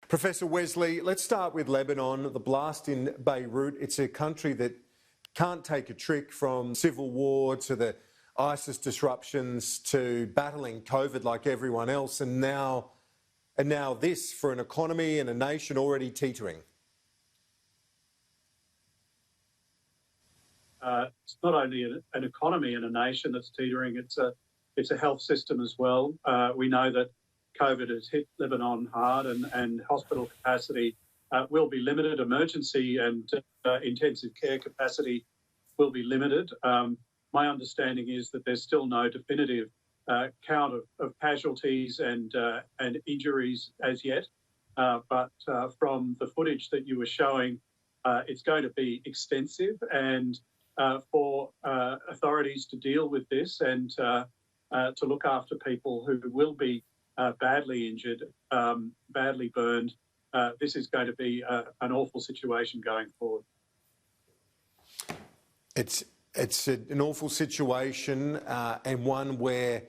Professor Wesley, let's start with Lebanon, the blast in Beirut. It's a country that can't take a trick, from civil war to the ISIS disruptions to battling COVID like everyone else, and now this, for an economy and a nation already teetering. It's not only an economy and a nation that's teetering, it's a health system as well. We know that COVID has hit Lebanon hard, and hospital capacity will be limited. Emergency and intensive care capacity will be limited. My understanding is that there's still no definitive count of casualties and injuries as yet. But from the footage that you were showing, it's going to be extensive, and for authorities to deal with this and to look after people who will be badly injured, badly burned, this is going to be an awful situation going forward. It's an awful situation, and one where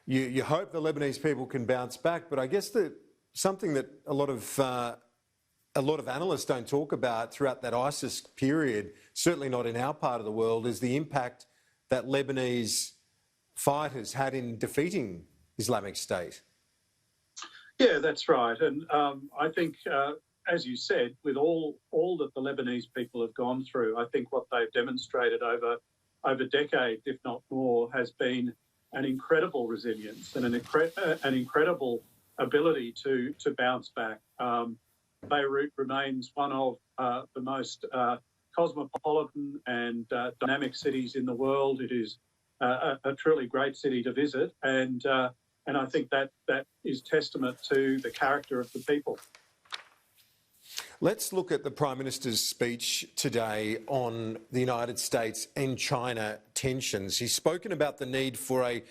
you hope the Lebanese people can bounce back. But I guess something that a lot of analysts don't talk about throughout that ISIS period, certainly not in our part of the world, is the impact that Lebanese fighters had in defeating Islamic State. Yeah, that's right. And I think, as you said, with all that the Lebanese people have gone through, I think what they've demonstrated over decades, if not more, has been an incredible resilience and an incredible ability to bounce back. Beirut remains one of the most cosmopolitan and dynamic cities in the world. It is a truly great city to visit, and I think that is testament to the character of the people. Let's look at the Prime Minister's speech today on the United States and China tensions. He's spoken about the need for a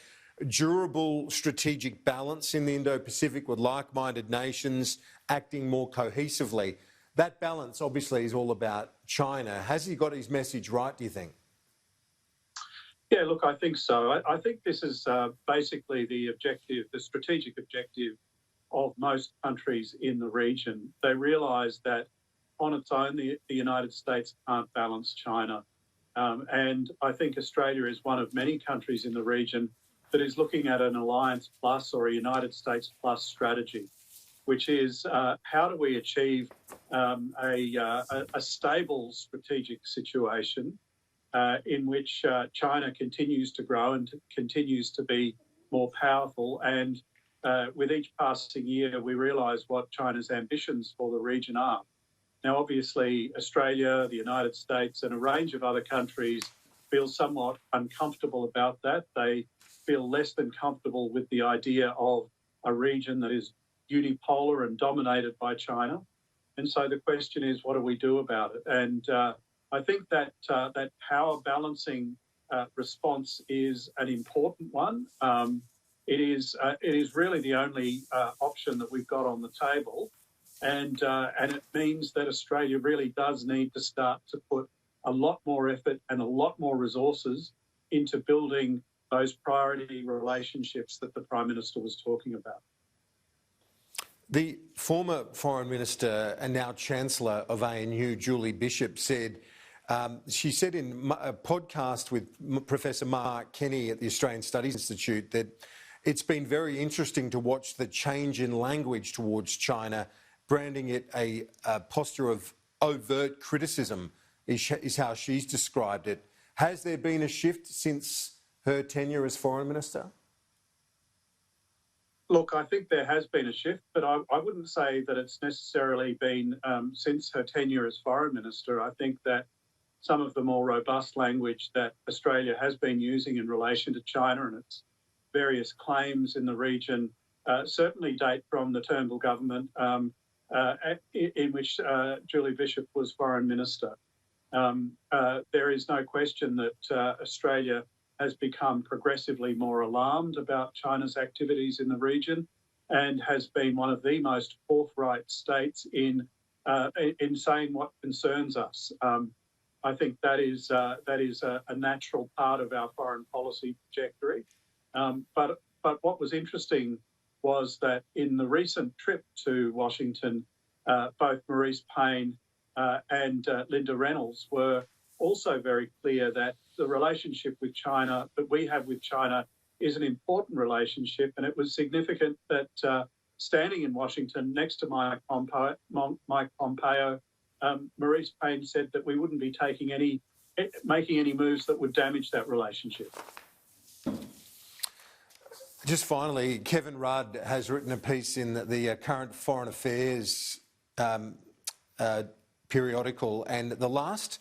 durable strategic balance in the Indo-Pacific, with like-minded nations acting more cohesively. That balance obviously is all about China. Has he got his message right, do you think? Yeah, look, I think so. I think this is basically the strategic objective of most countries in the region. They realise that on its own, the United States can't balance China. And I think Australia is one of many countries in the region that is looking at an Alliance Plus or a United States Plus strategy, which is how do we achieve a stable strategic situation in which China continues to grow and continues to be more powerful. And with each passing year, we realise what China's ambitions for the region are. Now, obviously, Australia, the United States, and a range of other countries feel somewhat uncomfortable about that. They feel less than comfortable with the idea of a region that is unipolar and dominated by China. And so the question is, what do we do about it? And I think that that power balancing response is an important one. It is really the only option that we've got on the table, and it means that Australia really does need to start to put a lot more effort and a lot more resources into building those priority relationships that the Prime Minister was talking about. The former Foreign Minister and now Chancellor of ANU, Julie Bishop, said, she said in a podcast with Professor Mark Kenny at the Australian Studies Institute, that it's been very interesting to watch the change in language towards China, branding it a posture of overt criticism, is how she's described it. Has there been a shift since her tenure as Foreign Minister? Look, I think there has been a shift, but I wouldn't say that it's necessarily been since her tenure as Foreign Minister. I think that some of the more robust language that Australia has been using in relation to China and its various claims in the region certainly date from the Turnbull government in which Julie Bishop was Foreign Minister. There is no question that Australia has become progressively more alarmed about China's activities in the region, and has been one of the most forthright states in saying what concerns us. I think that is a natural part of our foreign policy trajectory. But what was interesting was that in the recent trip to Washington, both Maurice Payne and Linda Reynolds were also very clear that the relationship with China that we have with China is an important relationship, and it was significant that standing in Washington next to Mike Pompeo, Maurice Payne said that we wouldn't be making any moves that would damage that relationship. Just finally, Kevin Rudd has written a piece in the current Foreign Affairs periodical, and the last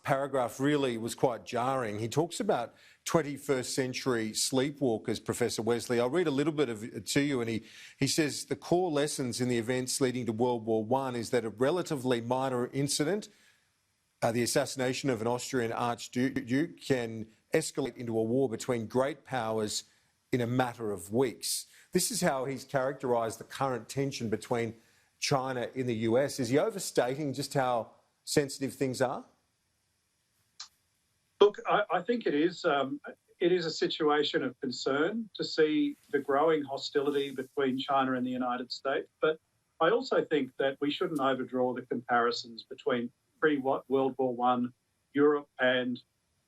paragraph really was quite jarring. He talks about 21st century sleepwalkers, Professor Wesley. I'll read a little bit of it to you, and he says the core lessons in the events leading to World War I is that a relatively minor incident, the assassination of an Austrian archduke, can escalate into a war between great powers in a matter of weeks. This is how he's characterised the current tension between China and the US. Is he overstating just how sensitive things are? Look, I think it is. It is a situation of concern to see the growing hostility between China and the United States. But I also think that we shouldn't overdraw the comparisons between pre-World War I Europe and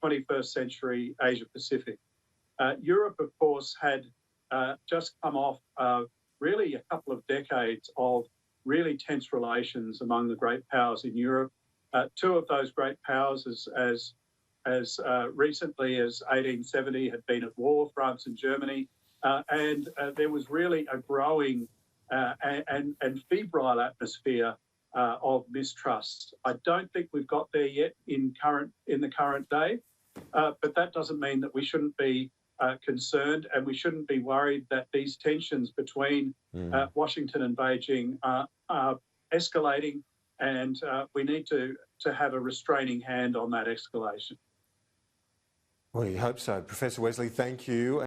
21st century Asia-Pacific. Europe, of course, had just come off really a couple of decades of really tense relations among the great powers in Europe. Two of those great powers, as recently as 1870, had been at war, France and Germany, and there was really a growing and febrile atmosphere of mistrust. I don't think we've got there yet in the current day, but that doesn't mean that we shouldn't be concerned, and we shouldn't be worried that these tensions between Washington and Beijing are escalating, and we need to have a restraining hand on that escalation. Well, you hope so. Professor Wesley, thank you.